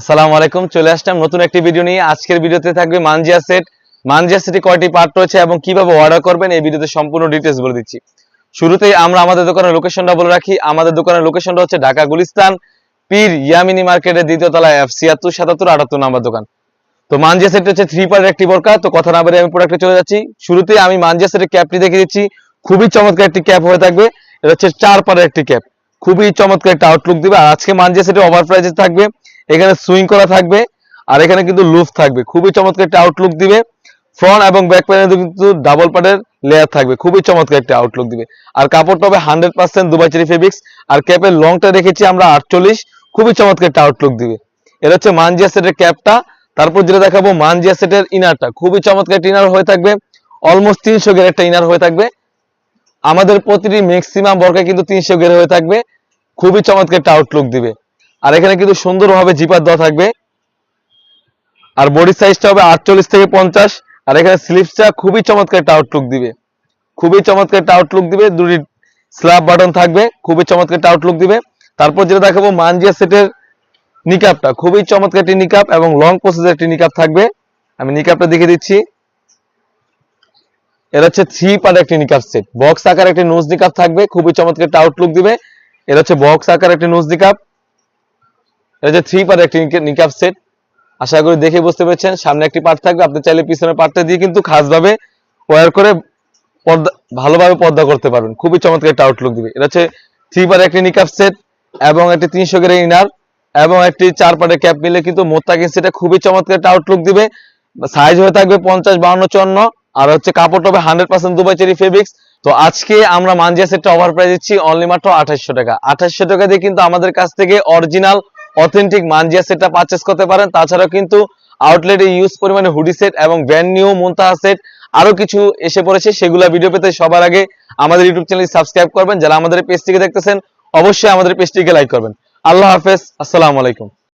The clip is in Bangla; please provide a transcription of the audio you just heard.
আসসালামু আলাইকুম। চলে আসলাম নতুন একটি ভিডিও নিয়ে। আজকের ভিডিওতে থাকবে মানজিয়া সেট। মানজিয়া সেটে কয়টি পার্ট রয়েছে এবং কিভাবে অর্ডার করবেন এই ভিডিওতে সম্পূর্ণ ডিটেইলস বলে দিচ্ছি। শুরুতেই আমরা আমাদের দোকানের লোকেশনটা বলে রাখি। আমাদের দোকানের লোকেশনটা হচ্ছে ঢাকা গুলিস্তান পীর ইয়ামিনী মার্কেটের দ্বিতীয় তলায় F76 77 78 নাম্বার দোকান। তো মানজিয়া সেট হচ্ছে 3 পার্টের একটি বোরকা। তো কথা না বলে আমি প্রোডাক্টে চলে যাচ্ছি। শুরুতেই আমি মানজিয়া সেটের ক্যাপটি দেখিয়ে দিচ্ছি। খুবই চমৎকার একটি ক্যাপ হয়ে থাকবে। এটা হচ্ছে 4 পার্টের একটি ক্যাপ। খুবই চমৎকার একটা আউটলুক দিবে। আর আজকে মানজিয়া সেটে ওভার প্রাইসে থাকবে। এখানে সুইং করা থাকবে আর এখানে কিন্তু লুফ থাকবে। খুবই চমৎকার একটা আউটলুক দিবে। ফ্রন্ট এবং ব্যাক প্যানেলে কিন্তু ডাবল পার্টের লেয়ার থাকবে। খুবই চমৎকার একটা আউটলুক দিবে। আর কাপড়টা হবে 100% দুবাই চেরি ফেব্রিক্স। আর ক্যাপের লংটা রেখেছি আমরা 48। খুবই চমৎকার একটা আউটলুক দিবে। এটা হচ্ছে মানজিয়া সেটের ক্যাপটা। তারপর যেটা দেখাবো মানজিয়া সেটের ইনারটা। খুবই চমৎকার একটা ইনার হয়ে থাকবে। অলমোস্ট 300 গ্রেড একটা ইনার হয়ে থাকবে। আমাদের প্রতিটি ম্যাক্সিমাম বর্গায় কিন্তু 300 গ্রেড হয়ে থাকবে। খুবই চমৎকার একটা আউটলুক দিবে। আর এখানে কিন্তু সুন্দরভাবে জিপার দেওয়া থাকবে। আর বডি সাইজটা হবে 48 থেকে 50। আর এখানে স্লিভসটা খুবই চমৎকার একটা আউটলুক দিবে। খুবই চমৎকার একটা আউটলুক দিবে। দুটি স্ল্যাব বাটন থাকবে। খুবই চমৎকার একটা আউটলুক দিবে। তারপর যেটা দেখাবো মানজিয়া সেটের নিকাপটা। খুবই চমৎকার একটি নিকাপ এবং লং প্রসেসের একটি নিকাপ থাকবে। আমি নিকাপটা দেখিয়ে দিচ্ছি। এটা হচ্ছে 3 পার্ট একটি নিকাপ সেট। বক্স আকার একটি নোজ নিকাপ থাকবে। খুবই চমৎকার একটা আউটলুক দিবে। এটা হচ্ছে বক্স আকার একটি নোজ নিকাপ। এটা হচ্ছে 3 পার্ট একটি নিকাপ সেট। আশা করি দেখে বুঝতে পেরেছেন। সামনে একটি পার্ট থাকবে। আপনি চাইলে পিছনের পার্টটা দিয়ে কিন্তু খাসভাবে ওয়্যার করে পর্দা ভালোভাবে পর্দা করতে পারবেন। খুবই চমৎকার একটা আউটলুক দিবে। এটা হচ্ছে 3 পার্ট একটি নিকাপ সেট এবং একটি 300 গ্রেড ইনার এবং একটি 4 পার্টের ক্যাপ মিলে কিন্তু মোত্তাকিন সেটে খুবই চমৎকার একটা আউটলুক দিবে। সাইজ হয়ে থাকবে 50 52 54। আর হচ্ছে কাপড়টা হবে 100% দুবাই চেরি ফেব্রিক্স। তো আজকে আমরা মানজিয়া সেটটা অফার প্রাইস দিচ্ছি অনলি মাত্র 2800 টাকা। 2800 টাকা দিয়ে কিন্তু আমাদের কাছ থেকে অরিজিনাল অথেন্টিক মানজিয়া সেটটা পারচেজ করতে পারেন। তাছাড়াও কিন্তু আউটলেটে ইউজ পরিমাণে হুডি সেট এবং ব্র্যান্ড নিউ মুনতাহা সেট আরো কিছু এসে পড়েছে। সেগুলা ভিডিও পেতে সবার আগে আমাদের ইউটিউব চ্যানেল সাবস্ক্রাইব করবেন। যারা আমাদের পেজটিকে দেখতেছেন অবশ্যই আমাদের পেজটিকে লাইক করবেন। আল্লাহ হাফেজ। আসসালামু আলাইকুম।